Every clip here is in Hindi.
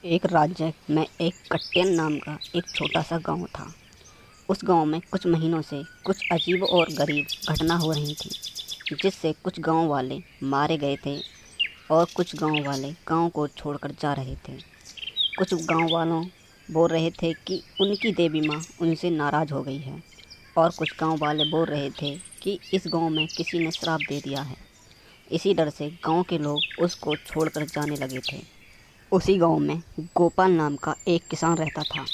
एक राज्य में एक कट्टेन नाम का एक छोटा सा गांव था। उस गांव में कुछ महीनों से कुछ अजीब और गरीब घटना हो रही थी, जिससे कुछ गांव वाले मारे गए थे और कुछ गांव वाले गांव को छोड़कर जा रहे थे। कुछ गांव वालों बोल रहे थे कि उनकी देवी माँ उनसे नाराज़ हो गई है, और कुछ गांव वाले बोल रहे थे कि इस गांव में किसी ने श्राप दे दिया है। इसी डर से गांव के लोग उसको छोड़कर जाने लगे थे। उसी गांव में गोपाल नाम का एक किसान रहता था।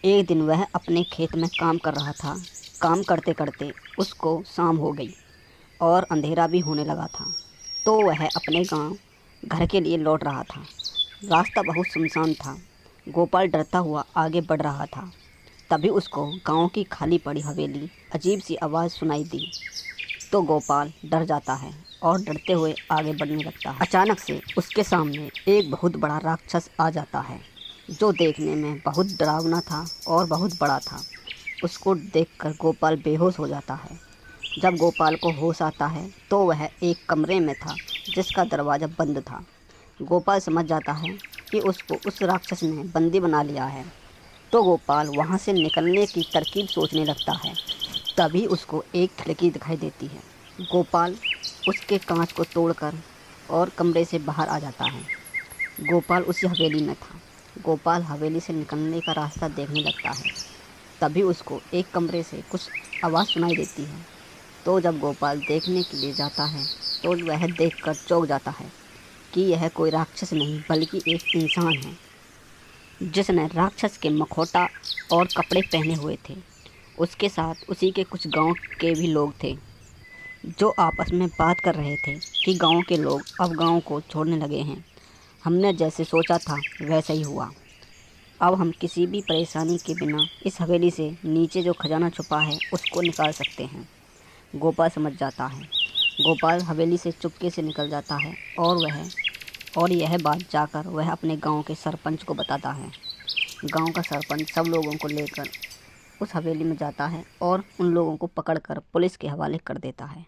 एक दिन वह अपने खेत में काम कर रहा था। काम करते करते उसको शाम हो गई और अंधेरा भी होने लगा था, तो वह अपने गांव घर के लिए लौट रहा था। रास्ता बहुत सुनसान था। गोपाल डरता हुआ आगे बढ़ रहा था। तभी उसको गांव की खाली पड़ी हवेली अजीब सी आवाज़ सुनाई दी। तो गोपाल डर जाता है और डरते हुए आगे बढ़ने लगता है। अचानक से उसके सामने एक बहुत बड़ा राक्षस आ जाता है, जो देखने में बहुत डरावना था और बहुत बड़ा था। उसको देखकर गोपाल बेहोश हो जाता है। जब गोपाल को होश आता है तो वह एक कमरे में था, जिसका दरवाज़ा बंद था। गोपाल समझ जाता है कि उसको उस राक्षस ने बंदी बना लिया है, तो गोपाल वहाँ से निकलने की तरकीब सोचने लगता है। तभी उसको एक खिड़की दिखाई देती है। गोपाल उसके कांच को तोड़कर और कमरे से बाहर आ जाता है। गोपाल उसी हवेली में था। गोपाल हवेली से निकलने का रास्ता देखने लगता है। तभी उसको एक कमरे से कुछ आवाज़ सुनाई देती है। तो जब गोपाल देखने के लिए जाता है तो वह देखकर चौंक जाता है कि यह कोई राक्षस नहीं बल्कि एक इंसान है, जिसने राक्षस के मखौटा और कपड़े पहने हुए थे। उसके साथ उसी के कुछ गांव के भी लोग थे, जो आपस में बात कर रहे थे कि गांव के लोग अब गांव को छोड़ने लगे हैं। हमने जैसे सोचा था वैसा ही हुआ। अब हम किसी भी परेशानी के बिना इस हवेली से नीचे जो खजाना छुपा है उसको निकाल सकते हैं। गोपाल समझ जाता है। गोपाल हवेली से चुपके से निकल जाता है और यह बात जाकर वह अपने गांव के सरपंच को बताता है। गांव का सरपंच सब लोगों को लेकर उस हवेली में जाता है और उन लोगों को पकड़कर पुलिस के हवाले कर देता है।